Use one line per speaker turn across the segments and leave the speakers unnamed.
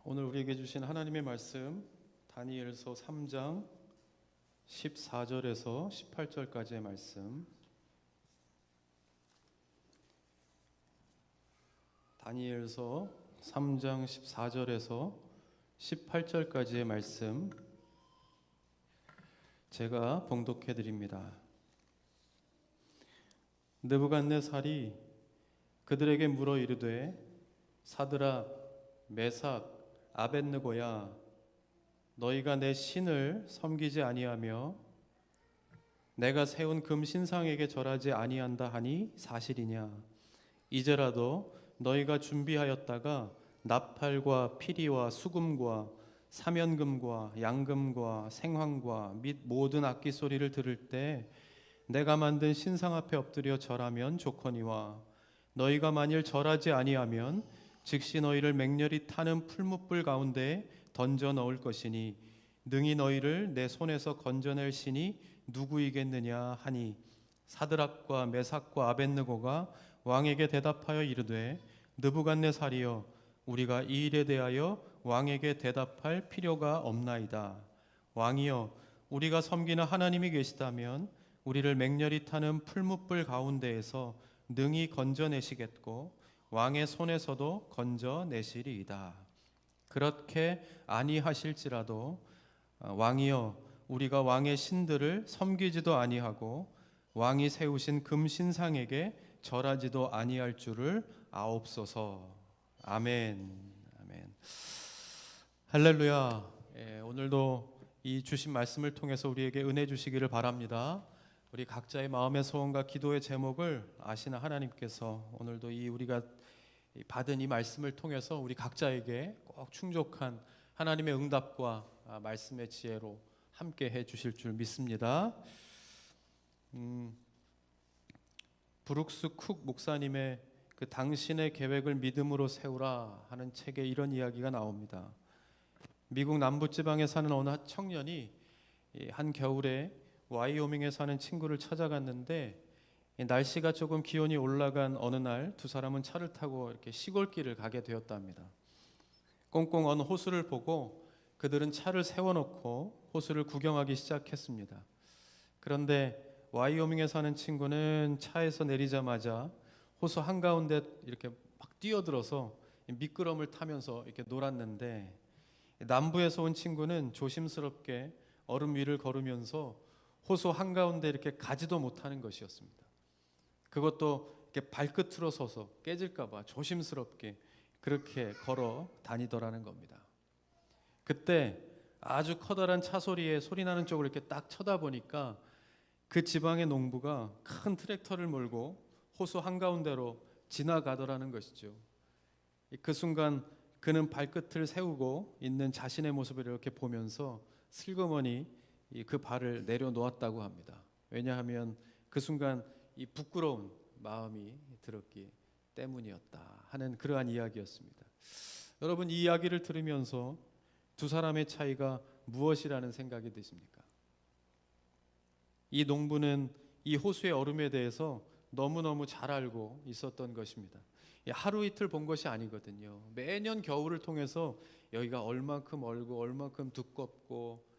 오늘 우리에게 주신 하나님의 말씀 다니엘서 3장 14절에서 18절까지의 말씀. 다니엘서 3장 14절에서 18절까지의 말씀 제가 봉독해 드립니다. 느부갓네살이 그들에게 물어 이르되 사드락 메삭 아벳느고야, 너희가 내 신을 섬기지 아니하며 내가 세운 금 신상에게 절하지 아니한다 하니 사실이냐? 이제라도 너희가 준비하였다가 나팔과 피리와 수금과 사면금과 양금과 생황과 및 모든 악기 소리를 들을 때 내가 만든 신상 앞에 엎드려 절하면 좋거니와, 너희가 만일 절하지 아니하면 즉시 너희를 맹렬히 타는 풀무불 가운데에 던져 넣을 것이니 능히 너희를 내 손에서 건져낼 신이 누구이겠느냐 하니, 사드락과 메삭과 아벳느고가 왕에게 대답하여 이르되 느부갓네살이여, 우리가 이 일에 대하여 왕에게 대답할 필요가 없나이다. 왕이여, 우리가 섬기는 하나님이 계시다면 우리를 맹렬히 타는 풀무불 가운데에서 능히 건져내시겠고 왕의 손에서도 건져내시리이다. 그렇게 아니하실지라도 왕이여, 우리가 왕의 신들을 섬기지도 아니하고 왕이 세우신 금신상에게 절하지도 아니할 줄을 아옵소서. 아멘. 아멘. 할렐루야. 오늘도 이 주신 말씀을 통해서 우리에게 은혜 주시기를 바랍니다. 우리 각자의 마음의 소원과 기도의 제목을 아시는 하나님께서 오늘도 이 우리가 받은 이 말씀을 통해서 우리 각자에게 꼭 충족한 하나님의 응답과 말씀의 지혜로 함께 해 주실 줄 믿습니다. 브룩스 쿡 목사님의 그 당신의 계획을 믿음으로 세우라 하는 책에 이런 이야기가 나옵니다. 미국 남부지방에 사는 어느 청년이 한 겨울에 와이오밍에 사는 친구를 찾아갔는데, 날씨가 조금 기온이 올라간 어느 날 두 사람은 차를 타고 이렇게 시골길을 가게 되었답니다. 꽁꽁 언 호수를 보고 그들은 차를 세워놓고 호수를 구경하기 시작했습니다. 그런데 와이오밍에 사는 친구는 차에서 내리자마자 호수 한가운데 이렇게 막 뛰어들어서 미끄럼을 타면서 이렇게 놀았는데, 남부에서 온 친구는 조심스럽게 얼음 위를 걸으면서 호수 한가운데 이렇게 가지도 못하는 것이었습니다. 그것도 이렇게 발끝으로 서서 깨질까 봐 조심스럽게 그렇게 걸어 다니더라는 겁니다. 그때 아주 커다란 차 소리에 소리 나는 쪽으로 이렇게 딱 쳐다보니까 그 지방의 농부가 큰 트랙터를 몰고 호수 한가운데로 지나가더라는 것이죠. 그 순간 그는 발끝을 세우고 있는 자신의 모습을 이렇게 보면서 슬그머니 그 발을 내려놓았다고 합니다. 왜냐하면 그 순간 이 부끄러운 마음이 들었기 때문이었다 하는 그러한 이야기였습니다. 여러분, 이 이야기를 들으면서 두 사람의 차이가 무엇이라는 생각이 드십니까? 이 농부는 이 호수의 얼음에 대해서 너무너무 잘 알고 있었던 것입니다. 하루 이틀 본 것이 아니거든요. 매년 겨울을 통해서 여기가 얼만큼 얼고 얼만큼 두껍고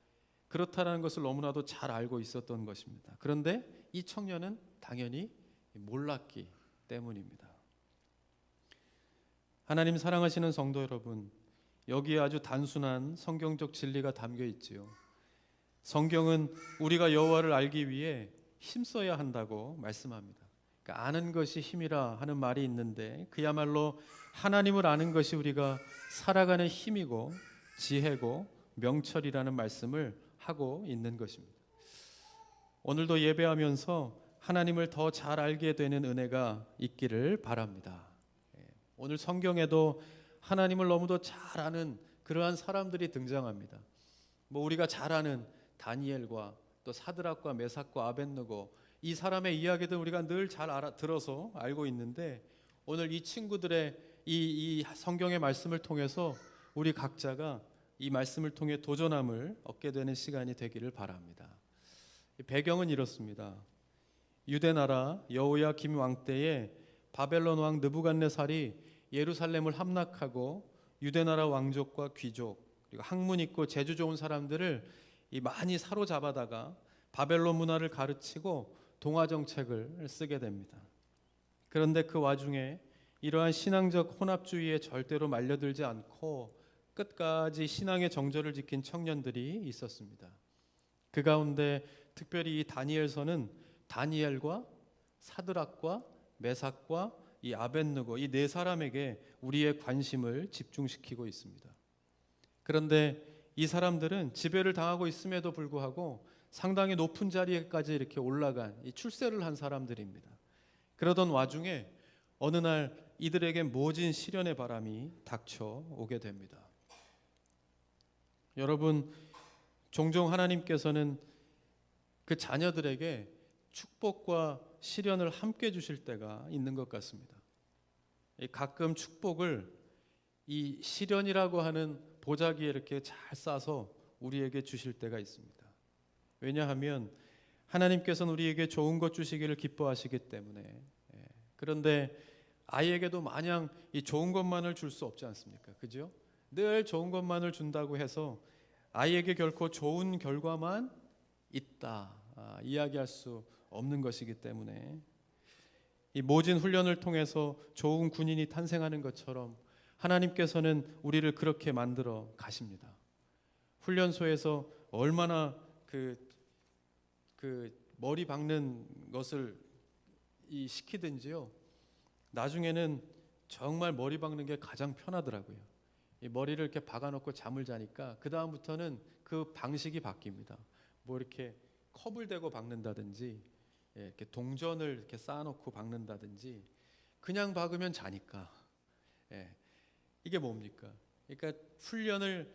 그렇다는 것을 너무나도 잘 알고 있었던 것입니다. 그런데 이 청년은 당연히 몰랐기 때문입니다. 하나님 사랑하시는 성도 여러분, 여기에 아주 단순한 성경적 진리가 담겨 있지요. 성경은 우리가 여호와를 알기 위해 힘써야 한다고 말씀합니다. 그러니까 아는 것이 힘이라 하는 말이 있는데, 그야말로 하나님을 아는 것이 우리가 살아가는 힘이고 지혜고 명철이라는 말씀을 하고 있는 것입니다. 오늘도 예배하면서 하나님을 더 잘 알게 되는 은혜가 있기를 바랍니다. 오늘 성경에도 하나님을 너무도 잘 아는 그러한 사람들이 등장합니다. 우리가 잘 아는 다니엘과 또 사드락과 메삭과 아벳느고, 이 사람의 이야기들 우리가 늘 잘 들어서 알고 있는데, 오늘 이 친구들의 이 성경의 말씀을 통해서 우리 각자가 이 말씀을 통해 도전함을 얻게 되는 시간이 되기를 바랍니다. 배경은 이렇습니다. 유대나라 여호야김 왕 때에 바벨론 왕 느부갓네살이 예루살렘을 함락하고 유대나라 왕족과 귀족 그리고 학문 있고 재주 좋은 사람들을 많이 사로잡아다가 바벨론 문화를 가르치고 동화 정책을 쓰게 됩니다. 그런데 그 와중에 이러한 신앙적 혼합주의에 절대로 말려들지 않고 끝까지 신앙의 정절을 지킨 청년들이 있었습니다. 그 가운데 특별히 이 다니엘서는 다니엘과 사드락과 메삭과 이 아벳느고 이 네 사람에게 우리의 관심을 집중시키고 있습니다. 그런데 이 사람들은 지배를 당하고 있음에도 불구하고 상당히 높은 자리에까지 이렇게 올라간 이 출세를 한 사람들입니다. 그러던 와중에 어느 날 이들에게 모진 시련의 바람이 닥쳐오게 됩니다. 여러분, 종종 하나님께서는 그 자녀들에게 축복과 시련을 함께 주실 때가 있는 것 같습니다. 가끔 축복을 이 시련이라고 하는 보자기에 이렇게 잘 싸서 우리에게 주실 때가 있습니다. 왜냐하면 하나님께서는 우리에게 좋은 것 주시기를 기뻐하시기 때문에. 그런데 아이에게도 마냥 이 좋은 것만을 줄 수 없지 않습니까? 그죠? 늘 좋은 것만을 준다고 해서 아이에게 결코 좋은 결과만 있다 이야기할 수 없는 것이기 때문에 이 모진 훈련을 통해서 좋은 군인이 탄생하는 것처럼 하나님께서는 우리를 그렇게 만들어 가십니다. 훈련소에서 얼마나 그 머리 박는 것을 시키든지요. 나중에는 정말 머리 박는 게 가장 편하더라고요. 이 머리를 이렇게 박아놓고 잠을 자니까 그 다음부터는 그 방식이 바뀝니다. 뭐 이렇게 컵을 대고 박는다든지, 이렇게 동전을 이렇게 쌓아놓고 박는다든지, 그냥 박으면 자니까. 이게 뭡니까? 그러니까 훈련을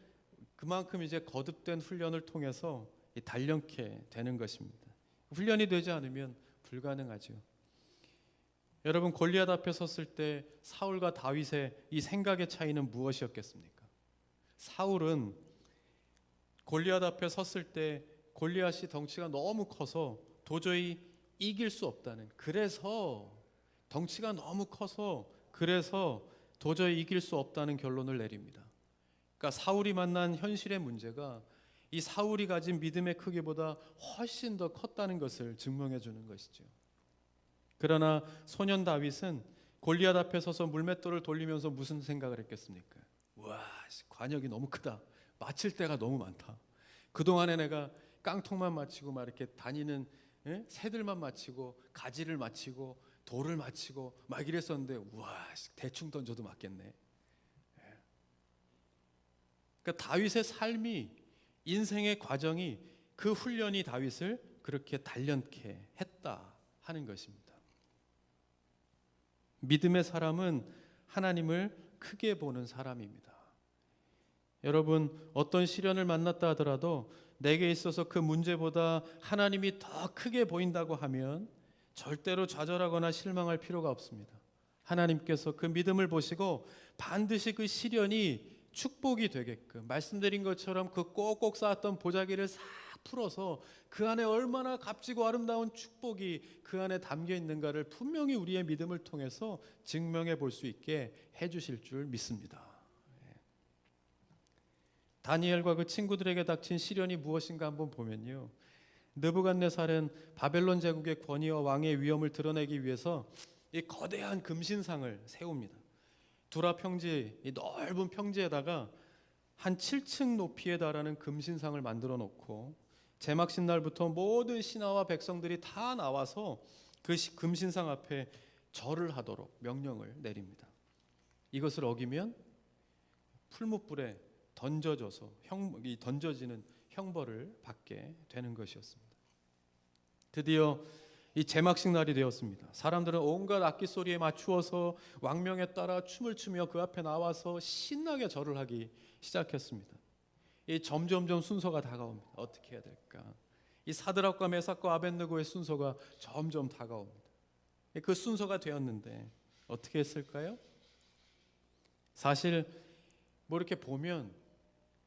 그만큼 이제 거듭된 훈련을 통해서 단련케 되는 것입니다. 훈련이 되지 않으면 불가능하죠. 여러분, 골리앗 앞에 섰을 때 사울과 다윗의 이 생각의 차이는 무엇이었겠습니까? 사울은 골리앗 앞에 섰을 때 골리앗이 덩치가 너무 커서 도저히 이길 수 없다는, 그래서 덩치가 너무 커서 그래서 도저히 이길 수 없다는 결론을 내립니다. 그러니까 사울이 만난 현실의 문제가 이 사울이 가진 믿음의 크기보다 훨씬 더 컸다는 것을 증명해 주는 것이죠. 그러나 소년 다윗은 골리앗 앞에 서서 물맷돌을 돌리면서 무슨 생각을 했겠습니까? 와, 관역이 너무 크다. 맞힐 데가 너무 많다. 그동안에 내가 깡통만 맞히고 막 이렇게 다니는 새들만 맞히고 가지를 맞히고 돌을 맞히고 막 이랬었는데, 와, 대충 던져도 맞겠네. 그러니까 다윗의 삶이, 인생의 과정이, 그 훈련이 다윗을 그렇게 단련케 했다 하는 것입니다. 믿음의 사람은 하나님을 크게 보는 사람입니다. 여러분, 어떤 시련을 만났다 하더라도 내게 있어서 그 문제보다 하나님이 더 크게 보인다고 하면 절대로 좌절하거나 실망할 필요가 없습니다. 하나님께서 그 믿음을 보시고 반드시 그 시련이 축복이 되게끔, 말씀드린 것처럼 그 꼭꼭 쌓았던 보자기를 싹 풀어서 그 안에 얼마나 값지고 아름다운 축복이 그 안에 담겨 있는가를 분명히 우리의 믿음을 통해서 증명해 볼 수 있게 해주실 줄 믿습니다. 다니엘과 그 친구들에게 닥친 시련이 무엇인가 한번 보면요, 느부갓네살은 바벨론 제국의 권위와 왕의 위엄을 드러내기 위해서 이 거대한 금신상을 세웁니다. 두라 평지, 이 넓은 평지에다가 한 7층 높이에 달하는 금신상을 만들어 놓고 제막신 날부터 모든 신하와 백성들이 다 나와서 그 금신상 앞에 절을 하도록 명령을 내립니다. 이것을 어기면 풀무불에 던져지는 형벌을 받게 되는 것이었습니다. 드디어 이 제막식 날이 되었습니다. 사람들은 온갖 악기 소리에 맞추어서 왕명에 따라 춤을 추며 그 앞에 나와서 신나게 절을 하기 시작했습니다. 이 점점점 순서가 다가옵니다. 어떻게 해야 될까? 이 사드락과 메삭과 아벳느고의 순서가 점점 다가옵니다. 그 순서가 되었는데 어떻게 했을까요? 사실 뭐 이렇게 보면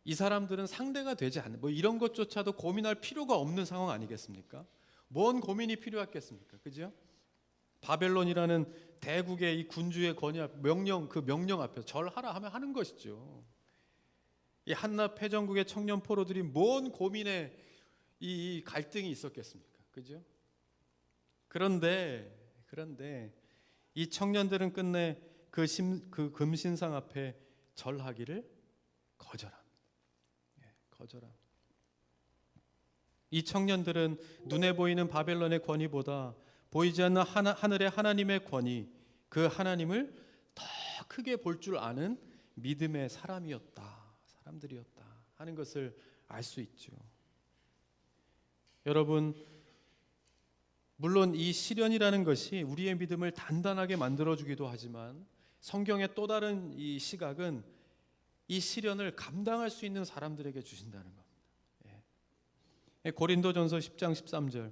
이 사람들은 상대가 되지 않는, 뭐 이런 것조차도 고민할 필요가 없는 상황 아니겠습니까? 뭔 고민이 필요했겠습니까? 그죠? 바벨론이라는 대국의 이 군주의 권위 명령 그 명령 앞에서 절하라 하면 하는 것이죠. 이 한나 패전국의 청년 포로들이 뭔 고민에 이 갈등이 있었겠습니까? 그죠? 그런데 이 청년들은 끝내 그 금신상 앞에 절하기를 거절합니다. 거절합니다. 이 청년들은 눈에 보이는 바벨론의 권위보다 보이지 않는 하늘의 하나님의 권위, 그 하나님을 더 크게 볼 줄 아는 믿음의 사람들이었다 하는 것을 알 수 있죠. 여러분, 물론 이 시련이라는 것이 우리의 믿음을 단단하게 만들어주기도 하지만 성경의 또 다른 이 시각은 이 시련을 감당할 수 있는 사람들에게 주신다는 겁니다. 고린도전서 10장 13절,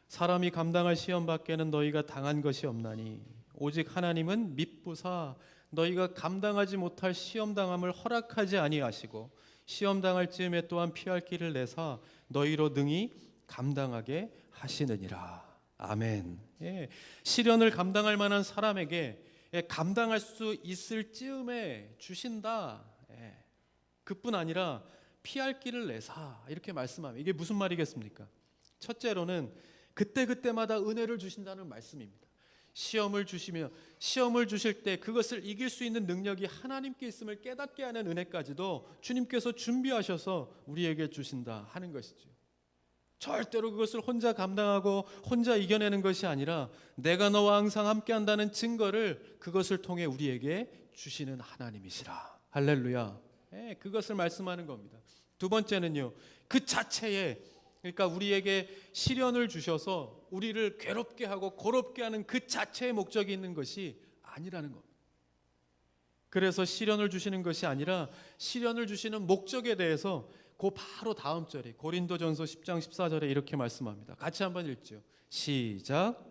사람이 감당할 시험 밖에는 너희가 당한 것이 없나니 오직 하나님은 미쁘사 너희가 감당하지 못할 시험당함을 허락하지 아니하시고 시험당할 즈음에 또한 피할 길을 내사 너희로 능히 감당하게 하시느니라. 아멘. 시련을 감당할 만한 사람에게 감당할 수 있을 즈음에 주신다. 그뿐 아니라 피할 길을 내사 이렇게 말씀하면 이게 무슨 말이겠습니까? 첫째로는 그때마다 은혜를 주신다는 말씀입니다. 시험을 주실 때 그것을 이길 수 있는 능력이 하나님께 있음을 깨닫게 하는 은혜까지도 주님께서 준비하셔서 우리에게 주신다 하는 것이죠. 절대로 그것을 혼자 감당하고 혼자 이겨내는 것이 아니라 내가 너와 항상 함께한다는 증거를 그것을 통해 우리에게 주시는 하나님이시라. 할렐루야. 그것을 말씀하는 겁니다. 두 번째는요, 그 자체에, 그러니까 우리에게 시련을 주셔서 우리를 괴롭게 하고 고롭게 하는 그 자체의 목적이 있는 것이 아니라는 겁니다. 그래서 시련을 주시는 것이 아니라 시련을 주시는 목적에 대해서 그 바로 다음 절에 고린도전서 10장 14절에 이렇게 말씀합니다. 같이 한번 읽죠. 시작.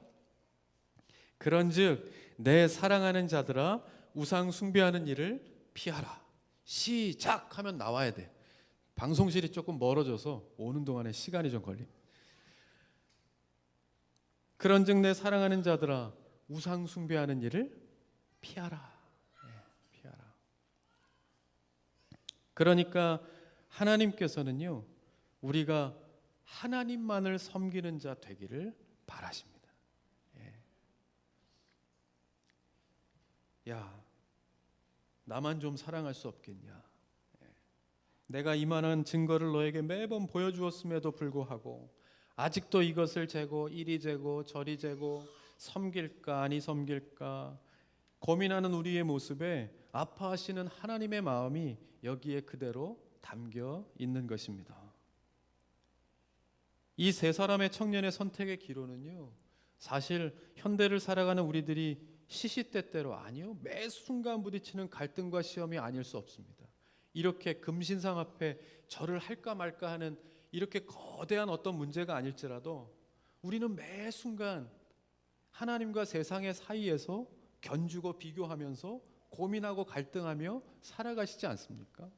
그런즉 내 사랑하는 자들아 우상 숭배하는 일을 피하라. 시작하면 나와야 돼. 방송실이 조금 멀어져서 오는 동안에 시간이 좀 걸립니다. 그런즉 내 사랑하는 자들아 우상 숭배하는 일을 피하라. 피하라. 그러니까 하나님께서는요, 우리가 하나님만을 섬기는 자 되기를 바라십니다. 야, 나만 좀 사랑할 수 없겠냐? 내가 이만한 증거를 너에게 매번 보여주었음에도 불구하고 아직도 이것을 재고 이리 재고 저리 재고 섬길까 아니 섬길까 고민하는 우리의 모습에 아파하시는 하나님의 마음이 여기에 그대로 담겨 있는 것입니다. 이 세 사람의 청년의 선택의 기로는요, 사실 현대를 살아가는 우리들이 시시때때로 아니요, 매 순간 부딪히는 갈등과 시험이 아닐 수 없습니다. 이렇게 금신상 앞에 절을 할까 말까 하는 이렇게 거대한 어떤 문제가 아닐지라도 우리는 매 순간 하나님과 세상의 사이에서 견주고 비교하면서 고민하고 갈등하며 살아가시지 않습니까?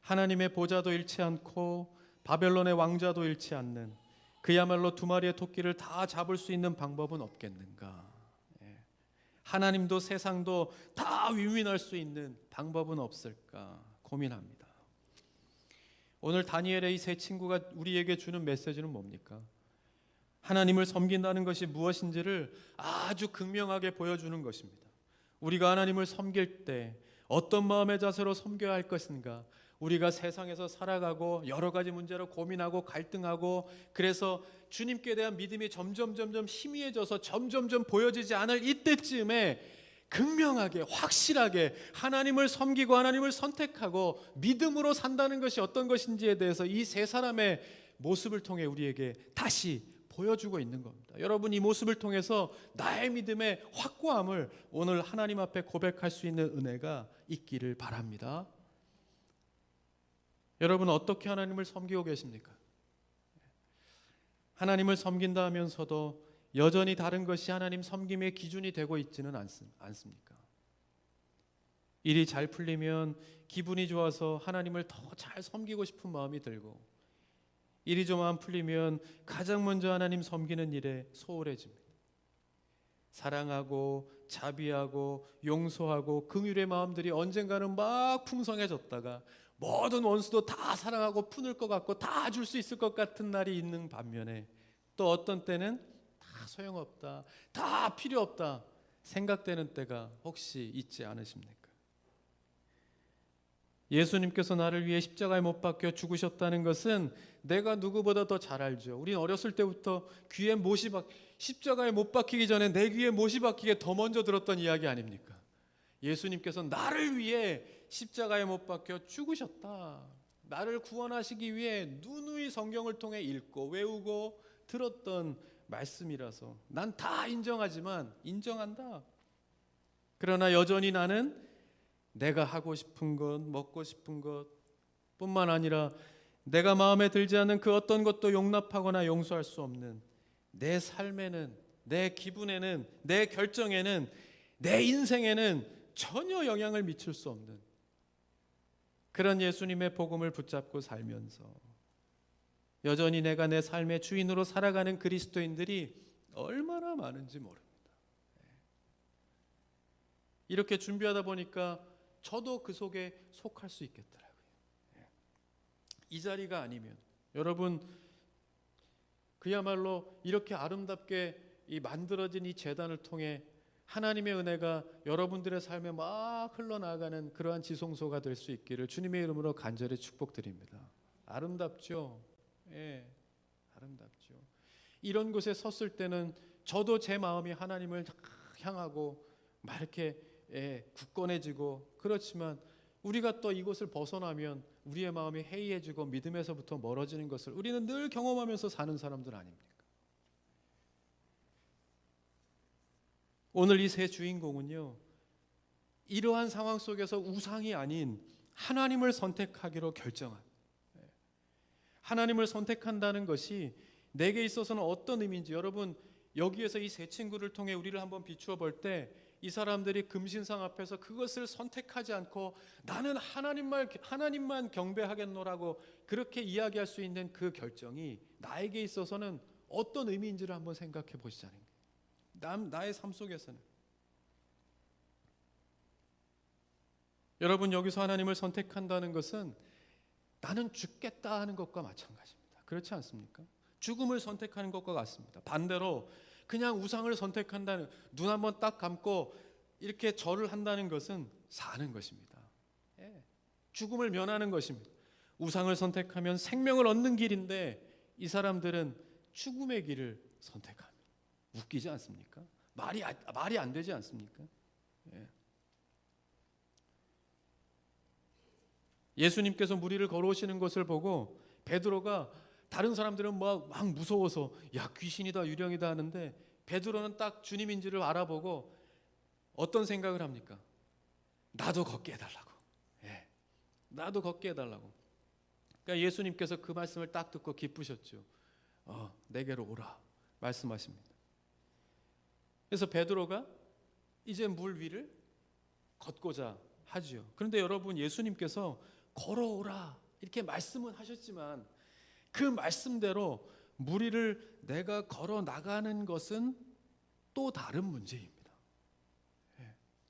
하나님의 보좌도 잃지 않고 바벨론의 왕좌도 잃지 않는 그야말로 두 마리의 토끼를 다 잡을 수 있는 방법은 없겠는가? 하나님도 세상도 다 위민할 수 있는 방법은 없을까 고민합니다. 오늘 다니엘의 이 세 친구가 우리에게 주는 메시지는 뭡니까? 하나님을 섬긴다는 것이 무엇인지를 아주 극명하게 보여주는 것입니다. 우리가 하나님을 섬길 때 어떤 마음의 자세로 섬겨야 할 것인가? 우리가 세상에서 살아가고 여러 가지 문제로 고민하고 갈등하고 그래서 주님께 대한 믿음이 점점 희미해져서 점점 보여지지 않을 이때쯤에 극명하게 확실하게 하나님을 섬기고 하나님을 선택하고 믿음으로 산다는 것이 어떤 것인지에 대해서 이 세 사람의 모습을 통해 우리에게 다시 보여주고 있는 겁니다. 여러분, 이 모습을 통해서 나의 믿음의 확고함을 오늘 하나님 앞에 고백할 수 있는 은혜가 있기를 바랍니다. 여러분, 어떻게 하나님을 섬기고 계십니까? 하나님을 섬긴다 하면서도 여전히 다른 것이 하나님 섬김의 기준이 되고 있지는 않습니까? 일이 잘 풀리면 기분이 좋아서 하나님을 더 잘 섬기고 싶은 마음이 들고 일이 좀 안 풀리면 가장 먼저 하나님 섬기는 일에 소홀해집니다. 사랑하고 자비하고 용서하고 긍휼의 마음들이 언젠가는 막 풍성해졌다가 모든 원수도 다 사랑하고 푸는 것 같고 다 줄 수 있을 것 같은 날이 있는 반면에, 또 어떤 때는 다 소용없다, 다 필요 없다 생각되는 때가 혹시 있지 않으십니까? 예수님께서 나를 위해 십자가에 못 박혀 죽으셨다는 것은 내가 누구보다 더 잘 알죠. 우린 어렸을 때부터 귀에 못이 십자가에 못 박히기 전에 내 귀에 못이 박히게 더 먼저 들었던 이야기 아닙니까? 예수님께서 나를 위해 십자가에 못 박혀 죽으셨다. 나를 구원하시기 위해 누누이 성경을 통해 읽고 외우고 들었던 말씀이라서 난 다 인정하지만 인정한다. 그러나 여전히 나는 내가 하고 싶은 것, 먹고 싶은 것 뿐만 아니라 내가 마음에 들지 않는 그 어떤 것도 용납하거나 용서할 수 없는, 내 삶에는, 내 기분에는, 내 결정에는, 내 인생에는 전혀 영향을 미칠 수 없는 그런 예수님의 복음을 붙잡고 살면서 여전히 내가 내 삶의 주인으로 살아가는 그리스도인들이 얼마나 많은지 모릅니다. 이렇게 준비하다 보니까 저도 그 속에 속할 수 있겠더라고요. 이 자리가 아니면 여러분, 그야말로 이렇게 아름답게 만들어진 이 제단을 통해 하나님의 은혜가 여러분들의 삶에 막 흘러나가는 그러한 지성소가 될 수 있기를 주님의 이름으로 간절히 축복드립니다. 아름답죠? 예, 아름답죠. 이런 곳에 섰을 때는 저도 제 마음이 하나님을 향하고 막 이렇게 굳건해지고, 그렇지만 우리가 또 이곳을 벗어나면 우리의 마음이 해이해지고 믿음에서부터 멀어지는 것을 우리는 늘 경험하면서 사는 사람들 아닙니까? 오늘 이 세 주인공은요, 이러한 상황 속에서 우상이 아닌 하나님을 선택하기로 결정한, 하나님을 선택한다는 것이 내게 있어서는 어떤 의미인지, 여러분 여기에서 이 세 친구를 통해 우리를 한번 비추어 볼 때 이 사람들이 금신상 앞에서 그것을 선택하지 않고 나는 하나님만 경배하겠노라고 그렇게 이야기할 수 있는 그 결정이 나에게 있어서는 어떤 의미인지를 한번 생각해 보시자는 거예요. 나의 삶 속에서는. 여러분, 여기서 하나님을 선택한다는 것은 나는 죽겠다 하는 것과 마찬가지입니다. 그렇지 않습니까? 죽음을 선택하는 것과 같습니다. 반대로 그냥 우상을 선택한다는, 눈 한번 딱 감고 이렇게 절을 한다는 것은 사는 것입니다. 죽음을 면하는 것입니다. 우상을 선택하면 생명을 얻는 길인데 이 사람들은 죽음의 길을 선택합니다. 웃기지 않습니까? 말이 안 되지 않습니까? 예수님께서 무리를 걸어오시는 것을 보고 베드로가, 다른 사람들은 막 무서워서 야 귀신이다 유령이다 하는데 베드로는 딱 주님인지를 알아보고 어떤 생각을 합니까? 나도 걷게 해달라고. 나도 걷게 해달라고. 그러니까 예수님께서 그 말씀을 딱 듣고 기쁘셨죠. 내게로 오라 말씀하십니다. 그래서 베드로가 이제 물 위를 걷고자 하지요. 그런데 여러분, 예수님께서 걸어오라 이렇게 말씀은 하셨지만 그 말씀대로 물 위를 내가 걸어 나가는 것은 또 다른 문제입니다.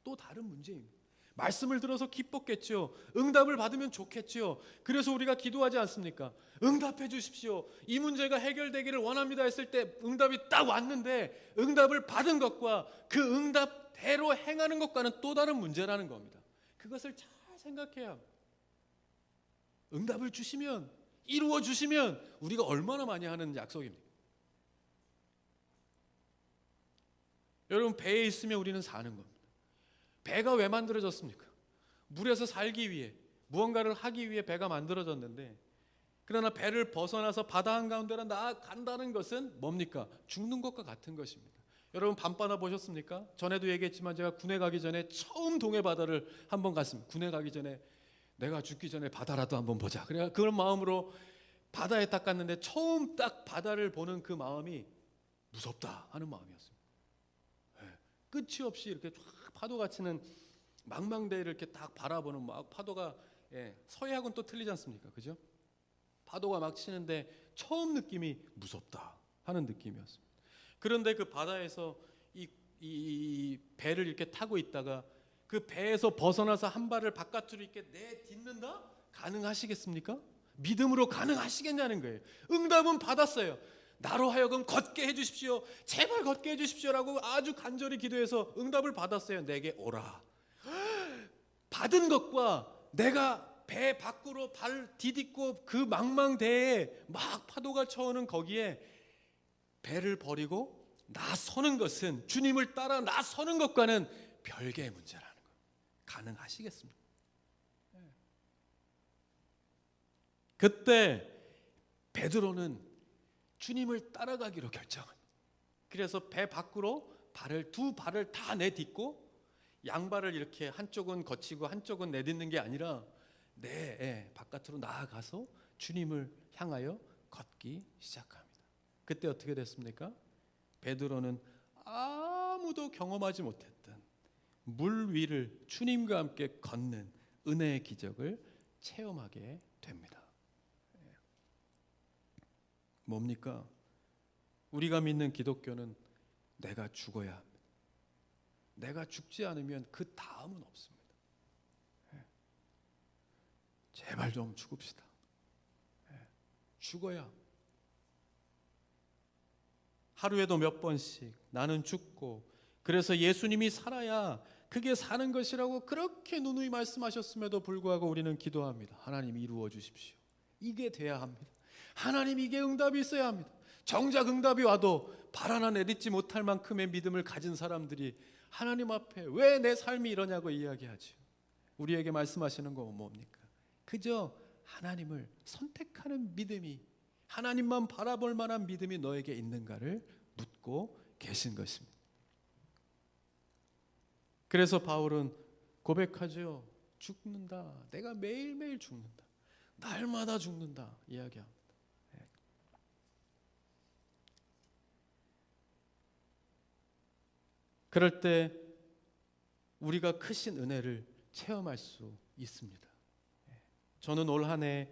또 다른 문제입니다. 말씀을 들어서 기뻤겠죠. 응답을 받으면 좋겠죠. 그래서 우리가 기도하지 않습니까? 응답해 주십시오. 이 문제가 해결되기를 원합니다 했을 때 응답이 딱 왔는데 응답을 받은 것과 그 응답대로 행하는 것과는 또 다른 문제라는 겁니다. 그것을 잘 생각해야 합니다. 응답을 주시면, 이루어 주시면 우리가 얼마나 많이 하는 약속입니까? 여러분, 배에 있으면 우리는 사는 겁니다. 배가 왜 만들어졌습니까? 물에서 살기 위해, 무언가를 하기 위해 배가 만들어졌는데, 그러나 배를 벗어나서 바다 한가운데로 나아간다는 것은 뭡니까? 죽는 것과 같은 것입니다. 여러분, 밤바다 보셨습니까? 전에도 얘기했지만 제가 군에 가기 전에 처음 동해 바다를 한번 갔습니다. 군에 가기 전에 내가 죽기 전에 바다라도 한번 보자. 그래 그런 마음으로 바다에 딱 갔는데 처음 딱 바다를 보는 그 마음이 무섭다 하는 마음이었습니다. 끝이 없이 이렇게 쫙 파도가 치는 망망대해를 이렇게 딱 바라보는 막 파도가, 서해하고는 또 틀리지 않습니까? 그죠? 파도가 막 치는데 처음 느낌이 무섭다 하는 느낌이었습니다. 그런데 그 바다에서 이 이 배를 이렇게 타고 있다가 그 배에서 벗어나서 한 발을 바깥으로 이렇게 내딛는다? 가능하시겠습니까? 믿음으로 가능하시겠냐는 거예요. 응답은 받았어요. 나로 하여금 걷게 해주십시오. 제발 걷게 해주십시오라고 아주 간절히 기도해서 응답을 받았어요. 내게 오라. 받은 것과 내가 배 밖으로 발 디딛고 그 망망대해에 막 파도가 쳐오는 거기에 배를 버리고 나서는 것은, 주님을 따라 나서는 것과는 별개의 문제라는 거예요. 가능하시겠습니까? 그때 베드로는 주님을 따라가기로 결정합니다. 그래서 배 밖으로 두 발을 다 내딛고, 양발을 이렇게 한쪽은 거치고 한쪽은 내딛는 게 아니라 바깥으로 나아가서 주님을 향하여 걷기 시작합니다. 그때 어떻게 됐습니까? 베드로는 아무도 경험하지 못했던 물 위를 주님과 함께 걷는 은혜의 기적을 체험하게 됩니다. 뭡니까? 우리가 믿는 기독교는 내가 죽어야 합니다. 내가 죽지 않으면 그 다음은 없습니다. 제발 좀 죽읍시다. 죽어야. 하루에도 몇 번씩 나는 죽고, 그래서 예수님이 살아야 그게 사는 것이라고 그렇게 누누이 말씀하셨음에도 불구하고 우리는 기도합니다. 하나님 이루어 주십시오. 이게 돼야 합니다. 하나님 이게 응답이 있어야 합니다. 정작 응답이 와도 발 하나 내딛지 못할 만큼의 믿음을 가진 사람들이 하나님 앞에 왜 내 삶이 이러냐고 이야기하죠. 우리에게 말씀하시는 건 뭡니까? 그저 하나님을 선택하는 믿음이, 하나님만 바라볼 만한 믿음이 너에게 있는가를 묻고 계신 것입니다. 그래서 바울은 고백하죠. 죽는다. 내가 매일매일 죽는다. 날마다 죽는다. 이야기합니다. 그럴 때 우리가 크신 은혜를 체험할 수 있습니다. 저는 올 한 해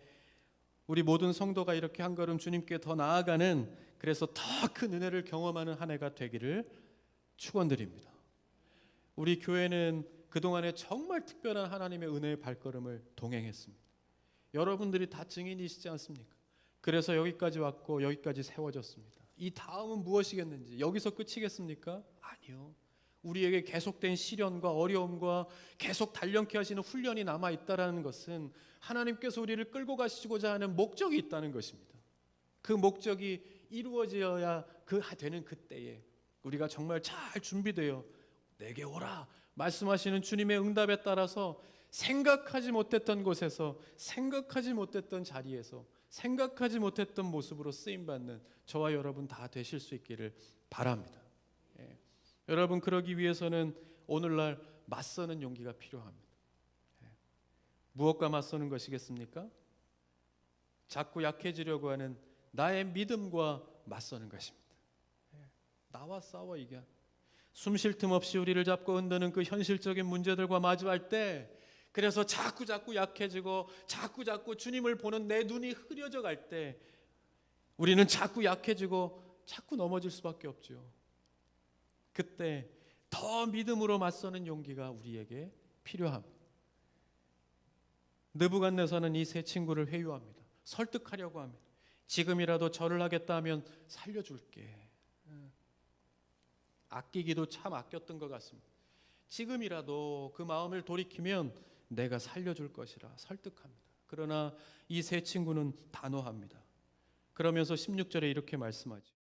우리 모든 성도가 이렇게 한 걸음 주님께 더 나아가는, 그래서 더 큰 은혜를 경험하는 한 해가 되기를 축원드립니다. 우리 교회는 그동안에 정말 특별한 하나님의 은혜의 발걸음을 동행했습니다. 여러분들이 다 증인이시지 않습니까? 그래서 여기까지 왔고 여기까지 세워졌습니다. 이 다음은 무엇이겠는지, 여기서 끝이겠습니까? 아니요. 우리에게 계속된 시련과 어려움과 계속 단련케 하시는 훈련이 남아있다는 것은 하나님께서 우리를 끌고 가시고자 하는 목적이 있다는 것입니다. 그 목적이 이루어져야 되는 그때에 우리가 정말 잘 준비되어 내게 오라 말씀하시는 주님의 응답에 따라서 생각하지 못했던 곳에서, 생각하지 못했던 자리에서, 생각하지 못했던 모습으로 쓰임받는 저와 여러분 다 되실 수 있기를 바랍니다. 여러분, 그러기 위해서는 오늘날 맞서는 용기가 필요합니다. 무엇과 맞서는 것이겠습니까? 자꾸 약해지려고 하는 나의 믿음과 맞서는 것입니다. 나와 싸워 이겨. 숨 쉴 틈 없이 우리를 잡고 흔드는 그 현실적인 문제들과 마주할 때, 그래서 자꾸 약해지고 자꾸 주님을 보는 내 눈이 흐려져 갈 때 우리는 자꾸 약해지고 자꾸 넘어질 수밖에 없죠. 그때 더 믿음으로 맞서는 용기가 우리에게 필요합니다. 느부갓네살은 이 세 친구를 회유합니다. 설득하려고 합니다. 지금이라도 절을 하겠다 하면 살려줄게. 아끼기도 참 아꼈던 것 같습니다. 지금이라도 그 마음을 돌이키면 내가 살려줄 것이라 설득합니다. 그러나 이 세 친구는 단호합니다. 그러면서 16절에 이렇게 말씀하죠.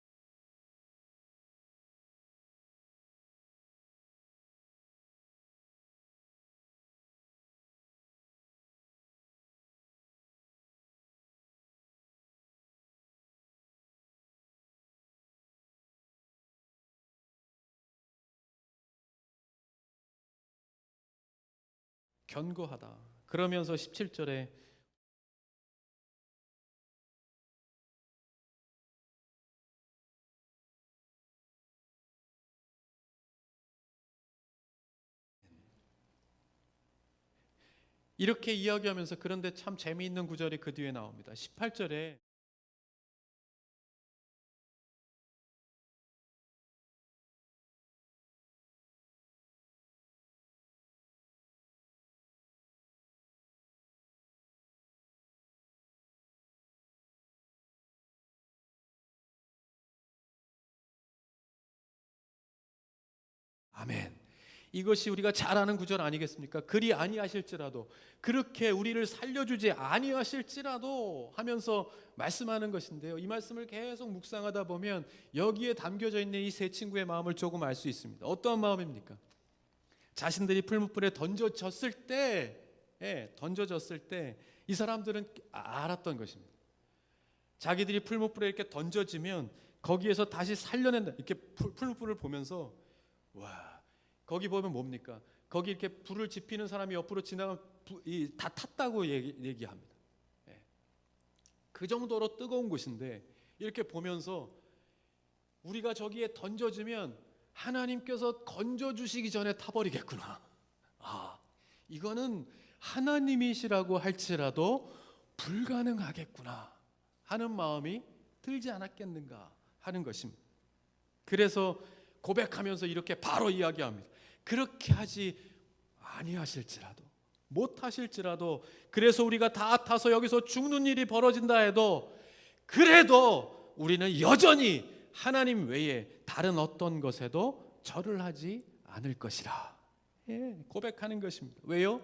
견고하다. 그러면서 17절에 이렇게 이야기하면서, 그런데 참 재미있는 구절이 그 뒤에 나옵니다. 18절에 이것이 우리가 잘 아는 구절 아니겠습니까? 그리 아니하실지라도, 그렇게 우리를 살려주지 아니하실지라도 하면서 말씀하는 것인데요, 이 말씀을 계속 묵상하다 보면 여기에 담겨져 있는 이 세 친구의 마음을 조금 알 수 있습니다. 어떠한 마음입니까? 자신들이 풀무불에 던져졌을 때 이 사람들은 알았던 것입니다. 자기들이 풀무불에 이렇게 던져지면 거기에서 다시 살려낸다. 이렇게 풀무불을 보면서, 와, 거기 보면 뭡니까? 거기 이렇게 불을 지피는 사람이 옆으로 지나가면 다 탔다고 얘기합니다. 그 정도로 뜨거운 곳인데, 이렇게 보면서 우리가 저기에 던져지면 하나님께서 건져주시기 전에 타버리겠구나. 이거는 하나님이시라고 할지라도 불가능하겠구나 하는 마음이 들지 않았겠는가 하는 것입니다. 그래서 고백하면서 이렇게 바로 이야기합니다. 그렇게 하지 아니하실지라도, 못하실지라도, 그래서 우리가 다 타서 여기서 죽는 일이 벌어진다 해도, 그래도 우리는 여전히 하나님 외에 다른 어떤 것에도 절을 하지 않을 것이라 고백하는 것입니다. 왜요?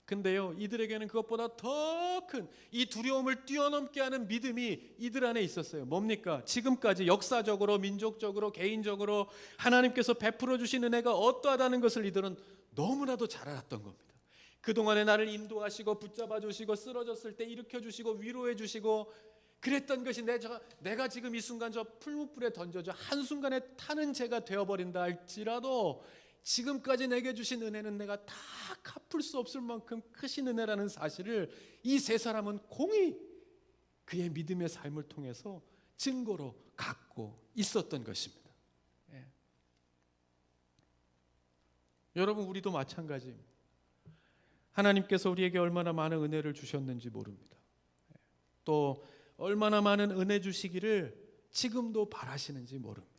근데요, 이들에게는 그것보다 더 큰 이 두려움을 뛰어넘게 하는 믿음이 이들 안에 있었어요. 뭡니까? 지금까지 역사적으로, 민족적으로, 개인적으로 하나님께서 베풀어 주신 은혜가 어떠하다는 것을 이들은 너무나도 잘 알았던 겁니다. 그동안에 나를 인도하시고 붙잡아 주시고, 쓰러졌을 때 일으켜 주시고 위로해 주시고 그랬던 것이 내가 지금 이 순간 저 풀무불에 던져져 한순간에 타는 죄가 되어버린다 할지라도, 지금까지 내게 주신 은혜는 내가 다 갚을 수 없을 만큼 크신 은혜라는 사실을 이 세 사람은 공히 그의 믿음의 삶을 통해서 증거로 갖고 있었던 것입니다. 여러분, 우리도 마찬가지입니다. 하나님께서 우리에게 얼마나 많은 은혜를 주셨는지 모릅니다. 또 얼마나 많은 은혜 주시기를 지금도 바라시는지 모릅니다.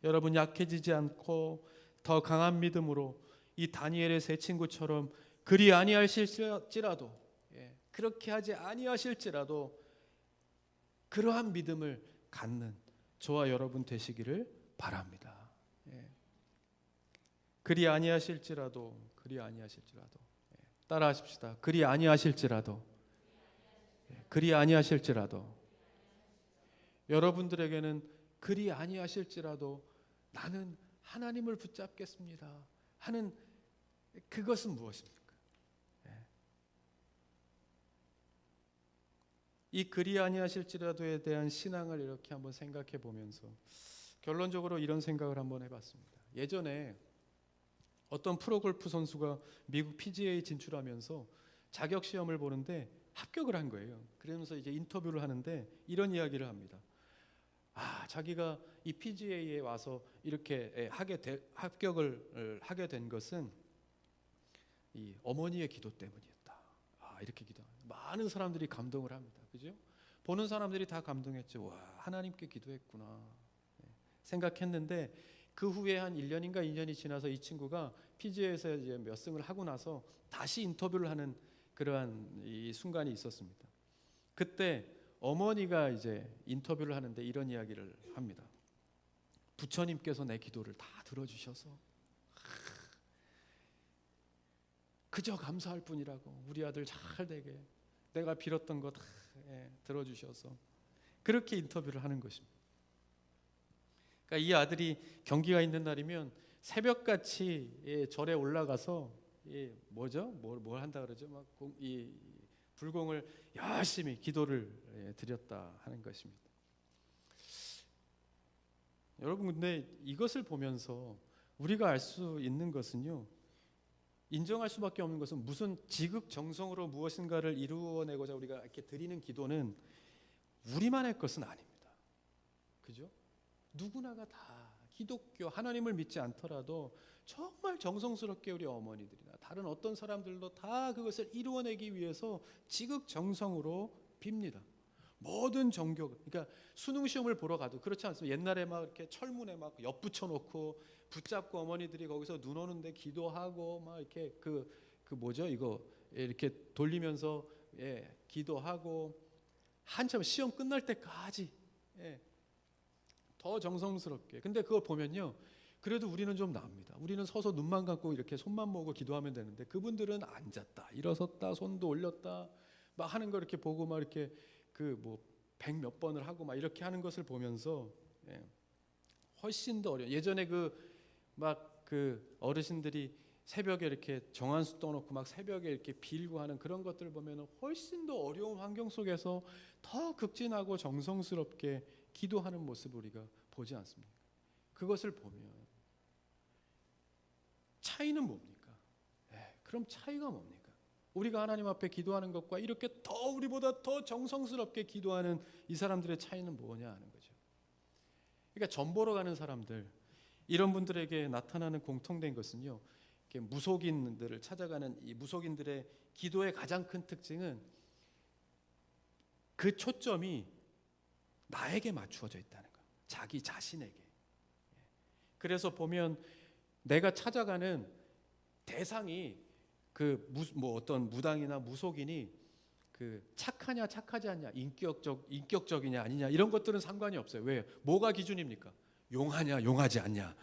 여러분, 약해지지 않고 더 강한 믿음으로 이 다니엘의 세 친구처럼 그리 아니하실지라도, 그렇게 하지 아니하실지라도 그러한 믿음을 갖는 저와 여러분 되시기를 바랍니다. 그리 아니하실지라도, 그리 아니하실지라도, 따라하십시다. 그리 아니하실지라도, 그리 아니하실지라도. 여러분들에게는 그리 아니하실지라도 나는 하나님을 붙잡겠습니다 하는 그것은 무엇입니까? 이 그리 아니하실지라도에 대한 신앙을 이렇게 한번 생각해 보면서 결론적으로 이런 생각을 한번 해봤습니다. 예전에 어떤 프로골프 선수가 미국 PGA 진출하면서 자격 시험을 보는데 합격을 한 거예요. 그러면서 이제 인터뷰를 하는데 이런 이야기를 합니다. 자기가 이 PGA에 와서 이렇게 합격을 하게 된 것은 이 어머니의 기도 때문이었다. 이렇게 기도합니다. 많은 사람들이 감동을 합니다. 그죠? 보는 사람들이 다 감동했죠. 와, 하나님께 기도했구나 생각했는데, 그 후에 한 1년인가 2년이 지나서 이 친구가 PGA에서 이제 몇 승을 하고 나서 다시 인터뷰를 하는 그러한 이 순간이 있었습니다. 그때 어머니가 이제 인터뷰를 하는데 이런 이야기를 합니다. 부처님께서 내 기도를 다 들어주셔서 그저 감사할 뿐이라고, 우리 아들 잘 되게 내가 빌었던 거 다 들어주셔서, 그렇게 인터뷰를 하는 것입니다. 그러니까 이 아들이 경기가 있는 날이면 새벽같이 절에 올라가서 뭘 한다 그러죠? 막 이 불공을 열심히 기도를 드렸다 하는 것입니다. 여러분, 근데 이것을 보면서 우리가 알 수 있는 것은요, 인정할 수밖에 없는 것은 무슨 지극정성으로 무엇인가를 이루어내고자 우리가 이렇게 드리는 기도는 우리만의 것은 아닙니다. 그죠? 누구나가 다 기독교 하나님을 믿지 않더라도 정말 정성스럽게 우리 어머니들이나 다른 어떤 사람들도 다 그것을 이루어내기 위해서 지극정성으로 빕니다. 모든 종교, 그러니까 수능 시험을 보러 가도 그렇지 않습니까? 옛날에 막 이렇게 철문에 막 엿붙여 놓고 붙잡고 어머니들이 거기서 눈 오는데 기도하고 막 이렇게 이거 이렇게 돌리면서 기도하고 한참 시험 끝날 때까지 더 정성스럽게. 근데 그거 보면요, 그래도 우리는 좀 나옵니다. 우리는 서서 눈만 감고 이렇게 손만 모으고 기도하면 되는데 그분들은 앉았다, 일어섰다, 손도 올렸다 막 하는 거 이렇게 보고 막 이렇게 그 뭐 100몇 번을 하고 막 이렇게 하는 것을 보면서 훨씬 더 어려워. 예전에 그 어르신들이 새벽에 이렇게 정한수 떠놓고 막 새벽에 이렇게 빌고 하는 그런 것들을 보면 훨씬 더 어려운 환경 속에서 더 극진하고 정성스럽게 기도하는 모습을 우리가 보지 않습니까? 그것을 보면 차이는 뭡니까? 그럼 차이가 뭡니까? 우리가 하나님 앞에 기도하는 것과 이렇게 더 우리보다 더 정성스럽게 기도하는 이 사람들의 차이는 뭐냐 하는 거죠. 그러니까 전 보러 가는 사람들, 이런 분들에게 나타나는 공통된 것은요, 이렇게 무속인들을 찾아가는 이 무속인들의 기도의 가장 큰 특징은 그 초점이 나에게 맞추어져 있다는 거, 자기 자신에게. 그래서 보면 내가 찾아가는 대상이 어떤 무당이나 무속인이 착하냐 착하지 않냐, 인격적이냐 아니냐 이런 것들은 상관이 없어요. 왜? 뭐가 기준입니까? 용하냐 용하지 않냐,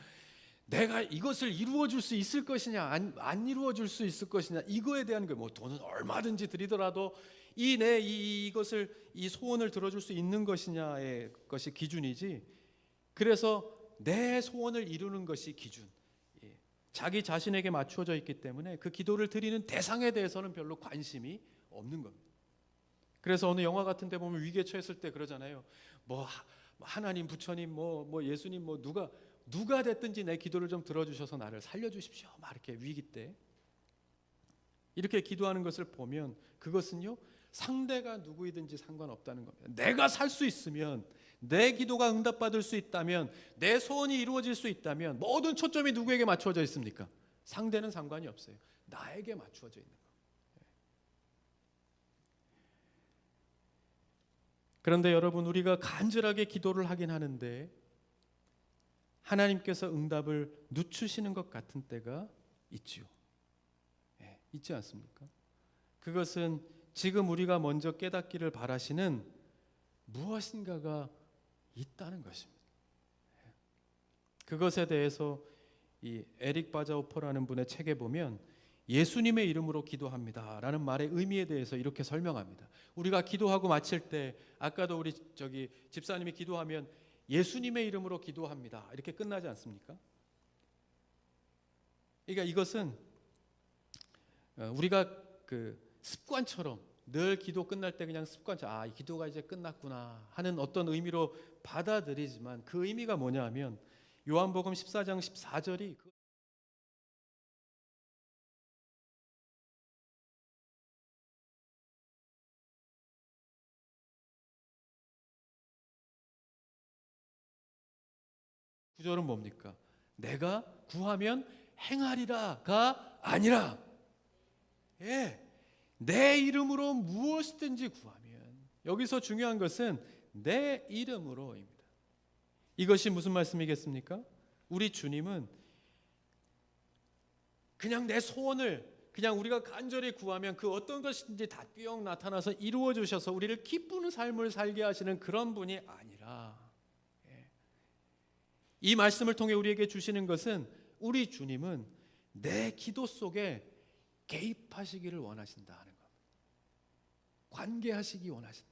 내가 이것을 이루어 줄 수 있을 것이냐 안 이루어 줄 수 있을 것이냐, 이거에 대한 뭐 돈은 얼마든지 드리더라도 이것을 이 소원을 들어줄 수 있는 것이냐의 것이 기준이지, 그래서 내 소원을 이루는 것이 기준, 자기 자신에게 맞추어져 있기 때문에 그 기도를 드리는 대상에 대해서는 별로 관심이 없는 겁니다. 그래서 어느 영화 같은 데 보면 위기에 처했을 때 그러잖아요. 뭐 하나님, 부처님, 뭐 예수님, 뭐 누가 됐든지 내 기도를 좀 들어주셔서 나를 살려주십시오, 막 이렇게 위기 때 이렇게 기도하는 것을 보면 그것은요, 상대가 누구이든지 상관없다는 겁니다. 내가 살 수 있으면, 내 기도가 응답받을 수 있다면, 내 소원이 이루어질 수 있다면 모든 초점이 누구에게 맞추어져 있습니까? 상대는 상관이 없어요. 나에게 맞추어져 있는 거. 그런데 여러분, 우리가 간절하게 기도를 하긴 하는데 하나님께서 응답을 늦추시는 것 같은 때가 있지요. 있지 않습니까? 그것은 지금 우리가 먼저 깨닫기를 바라시는 무엇인가가 있다는 것입니다. 그것에 대해서 이 에릭 바자오퍼라는 분의 책에 보면 예수님의 이름으로 기도합니다 라는 말의 의미에 대해서 이렇게 설명합니다. 우리가 기도하고 마칠 때, 아까도 우리 집사님이 기도하면 예수님의 이름으로 기도합니다 이렇게 끝나지 않습니까? 그러니까 이것은 우리가 습관처럼 늘 기도 끝날 때 그냥 습관처럼 이 기도가 이제 끝났구나 하는 어떤 의미로 받아들이지만, 그 의미가 뭐냐 하면 요한복음 14장 14절이 구절은 뭡니까? 내가 구하면 행하리라가 아니라, 내 이름으로 무엇이든지 구하면, 여기서 중요한 것은 내 이름으로입니다. 이것이 무슨 말씀이겠습니까? 우리 주님은 그냥 내 소원을 그냥 우리가 간절히 구하면 그 어떤 것인지 다 뿅 나타나서 이루어 주셔서 우리를 기쁘는 삶을 살게 하시는 그런 분이 아니라, 이 말씀을 통해 우리에게 주시는 것은 우리 주님은 내 기도 속에 개입하시기를 원하신다 하는 겁니다. 관계하시기 원하신다.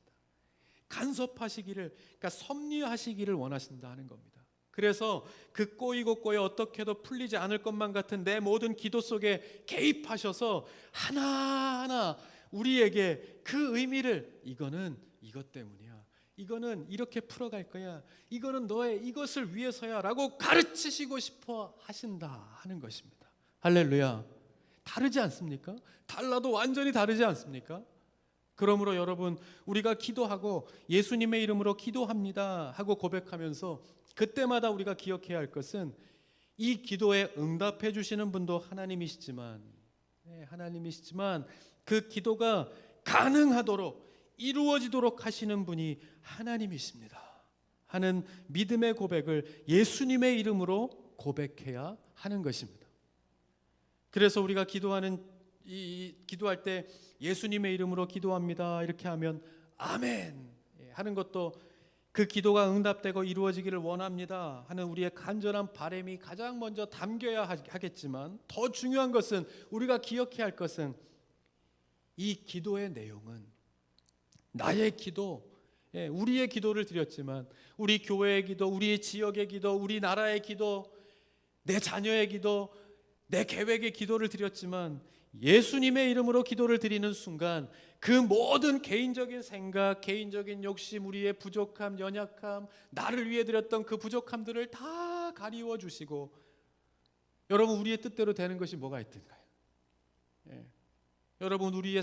간섭하시기를, 그러니까 섭리하시기를 원하신다 하는 겁니다. 그래서 그 꼬이고 꼬여 어떻게도 풀리지 않을 것만 같은 내 모든 기도 속에 개입하셔서 하나하나 우리에게 그 의미를, 이거는 이것 때문이야, 이거는 이렇게 풀어갈 거야, 이거는 너의 이것을 위해서야 라고 가르치시고 싶어 하신다 하는 것입니다. 할렐루야. 다르지 않습니까? 달라도 완전히 다르지 않습니까? 그러므로 여러분, 우리가 기도하고 예수님의 이름으로 기도합니다 하고 고백하면서 그때마다 우리가 기억해야 할 것은 이 기도에 응답해 주시는 분도 하나님이시지만 그 기도가 가능하도록 이루어지도록 하시는 분이 하나님이십니다 하는 믿음의 고백을 예수님의 이름으로 고백해야 하는 것입니다. 그래서 우리가 기도할 때 예수님의 이름으로 기도합니다 이렇게 하면 아멘 하는 것도 그 기도가 응답되고 이루어지기를 원합니다 하는 우리의 간절한 바람이 가장 먼저 담겨야 하겠지만, 더 중요한 것은, 우리가 기억해야 할 것은, 이 기도의 내용은 나의 기도, 우리의 기도를 드렸지만, 우리 교회의 기도, 우리 지역의 기도, 우리 나라의 기도, 내 자녀의 기도, 내 계획의 기도를 드렸지만, 예수님의 이름으로 기도를 드리는 순간 그 모든 개인적인 생각, 개인적인 욕심, 우리의 부족함, 연약함, 나를 위해 드렸던 그 부족함들을 다 가리워 주시고, 여러분, 우리의 뜻대로 되는 것이 뭐가 있던가요? 여러분, 우리의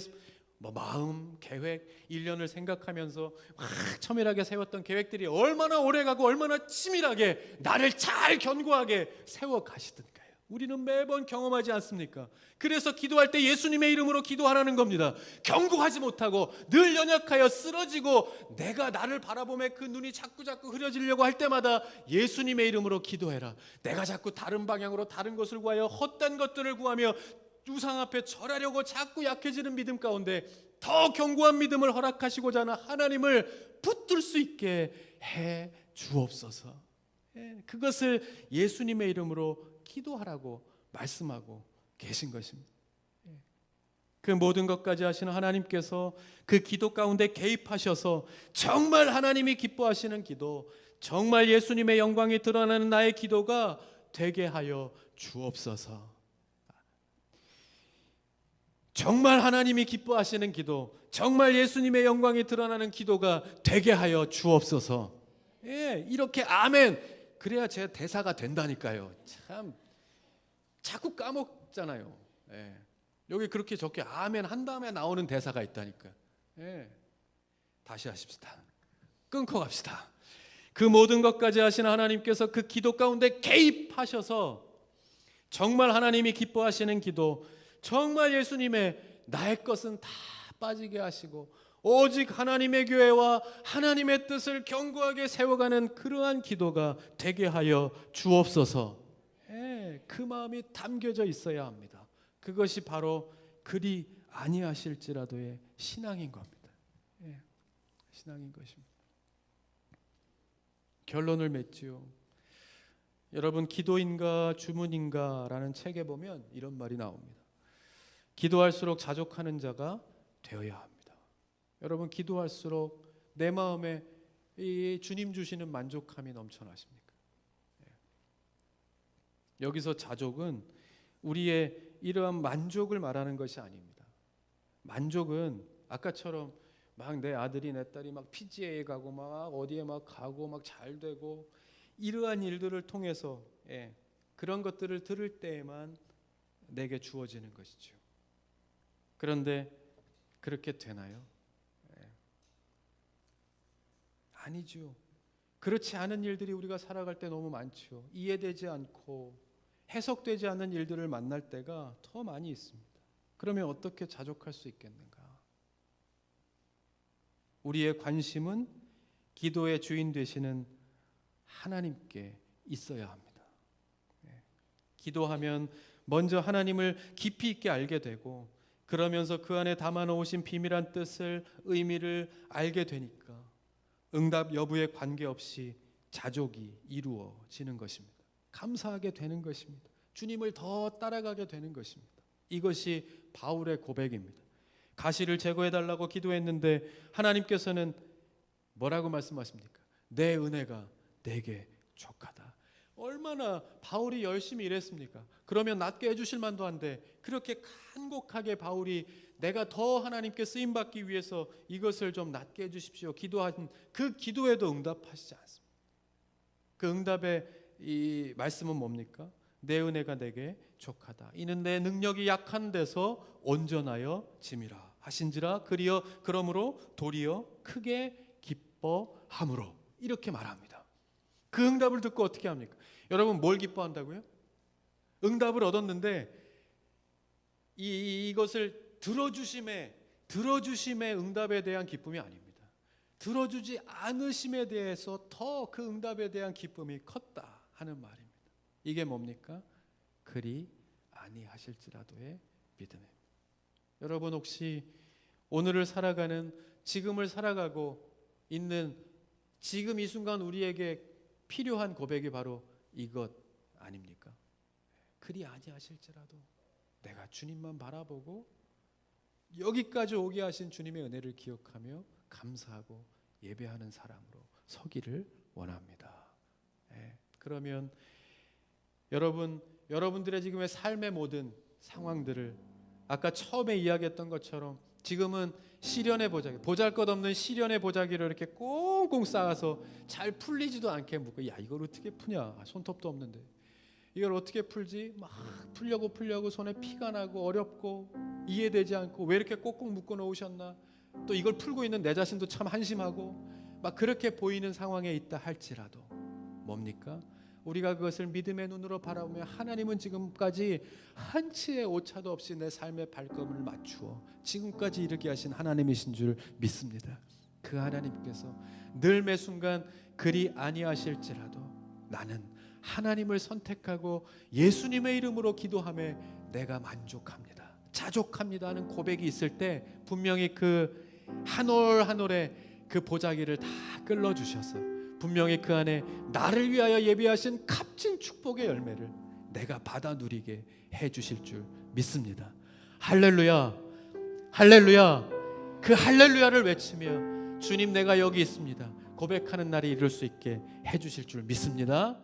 마음, 계획, 1년을 생각하면서 첨예하게 세웠던 계획들이 얼마나 오래가고 얼마나 치밀하게 나를 잘 견고하게 세워 가시던가요? 우리는 매번 경험하지 않습니까? 그래서 기도할 때 예수님의 이름으로 기도하라는 겁니다. 견고하지 못하고 늘 연약하여 쓰러지고 내가 나를 바라보며 그 눈이 자꾸 흐려지려고 할 때마다 예수님의 이름으로 기도해라. 내가 자꾸 다른 방향으로 다른 것을 구하여 헛된 것들을 구하며 우상 앞에 절하려고 자꾸 약해지는 믿음 가운데 더 견고한 믿음을 허락하시고자 하는 하나님을 붙들 수 있게 해 주옵소서. 그것을 예수님의 이름으로 기도하라고 말씀하고 계신 것입니다. 그 모든 것까지 하시는 하나님께서 그 기도 가운데 개입하셔서 정말 하나님이 기뻐하시는 기도, 정말 예수님의 영광이 드러나는 나의 기도가 되게 하여 주옵소서. 정말 하나님이 기뻐하시는 기도, 정말 예수님의 영광이 드러나는 기도가 되게 하여 주옵소서. 이렇게 아멘, 그래야 제 대사가 된다니까요. 참 자꾸 까먹잖아요. 여기 그렇게 적게 아멘 한 다음에 나오는 대사가 있다니까. 다시 하십시다. 끊고 갑시다. 그 모든 것까지 하시는 하나님께서 그 기도 가운데 개입하셔서 정말 하나님이 기뻐하시는 기도, 정말 예수님의 나의 것은 다 빠지게 하시고 오직 하나님의 교회와 하나님의 뜻을 견고하게 세워가는 그러한 기도가 되게 하여 주옵소서. 그 마음이 담겨져 있어야 합니다. 그것이 바로 그리 아니하실지라도의 신앙인 겁니다. 신앙인 것입니다. 결론을 맺지요. 여러분, 기도인가 주문인가 라는 책에 보면 이런 말이 나옵니다. 기도할수록 자족하는 자가 되어야 합니다. 여러분, 기도할수록 내 마음에 이 주님 주시는 만족함이 넘쳐나십니까? 여기서 자족은 우리의 이러한 만족을 말하는 것이 아닙니다. 만족은 아까처럼 막 내 아들이 내 딸이 막 PGA에 가고 막 어디에 막 가고 막 잘 되고 이러한 일들을 통해서 그런 것들을 들을 때에만 내게 주어지는 것이죠. 그런데 그렇게 되나요? 아니죠. 그렇지 않은 일들이 우리가 살아갈 때 너무 많죠. 이해되지 않고 해석되지 않는 일들을 만날 때가 더 많이 있습니다. 그러면 어떻게 자족할 수 있겠는가? 우리의 관심은 기도의 주인 되시는 하나님께 있어야 합니다. 기도하면 먼저 하나님을 깊이 있게 알게 되고, 그러면서 그 안에 담아 놓으신 비밀한 뜻을, 의미를 알게 되니까 응답 여부에 관계없이 자족이 이루어지는 것입니다. 감사하게 되는 것입니다. 주님을 더 따라가게 되는 것입니다. 이것이 바울의 고백입니다. 가시를 제거해달라고 기도했는데 하나님께서는 뭐라고 말씀하십니까? 내 은혜가 내게 족하다. 얼마나 바울이 열심히 일했습니까? 그러면 낫게 해주실 만도 한데 그렇게 간곡하게 바울이 내가 더 하나님께 쓰임받기 위해서 이것을 좀 낫게 해주십시오 기도한 그 기도에도 응답하시지 않습니다. 그 응답의 이 말씀은 뭡니까? 내 은혜가 내게 족하다. 이는 내 능력이 약한 데서 온전하여 짐이라 하신지라. 그러므로 도리어 크게 기뻐함으로, 이렇게 말합니다. 그 응답을 듣고 어떻게 합니까? 여러분, 뭘 기뻐한다고요? 응답을 얻었는데 이것을 들어주심의 응답에 대한 기쁨이 아닙니다. 들어주지 않으심에 대해서 더 그 응답에 대한 기쁨이 컸다 하는 말입니다. 이게 뭡니까? 그리 아니하실지라도의 믿음입니다. 여러분, 혹시 오늘을 살아가는, 지금을 살아가고 있는 지금 이 순간 우리에게 필요한 고백이 바로 이것 아닙니까? 그리 아니하실지라도 내가 주님만 바라보고 여기까지 오게 하신 주님의 은혜를 기억하며 감사하고 예배하는 사람으로 서기를 원합니다. 그러면 여러분들의 지금의 삶의 모든 상황들을 아까 처음에 이야기했던 것처럼 지금은 시련의 보자기, 보잘것없는 시련의 보자기를 이렇게 꽁꽁 쌓아서 잘 풀리지도 않게 묶고, 야 이걸 어떻게 푸냐, 손톱도 없는데 이걸 어떻게 풀지? 막 풀려고 손에 피가 나고 어렵고 이해되지 않고 왜 이렇게 꼭꼭 묶어 놓으셨나? 또 이걸 풀고 있는 내 자신도 참 한심하고 막 그렇게 보이는 상황에 있다 할지라도 뭡니까? 우리가 그것을 믿음의 눈으로 바라보며 하나님은 지금까지 한치의 오차도 없이 내 삶의 발걸음을 맞추어 지금까지 이르게 하신 하나님이신 줄 믿습니다. 그 하나님께서 늘 매 순간 그리 아니하실지라도 나는 하나님을 선택하고 예수님의 이름으로 기도하며 내가 만족합니다, 자족합니다 하는 고백이 있을 때 분명히 그 한 올 한 올의 그 보자기를 다 끌어주셔서 분명히 그 안에 나를 위하여 예비하신 값진 축복의 열매를 내가 받아 누리게 해주실 줄 믿습니다. 할렐루야, 할렐루야. 그 할렐루야를 외치며 주님 내가 여기 있습니다 고백하는 날이 이룰 수 있게 해주실 줄 믿습니다.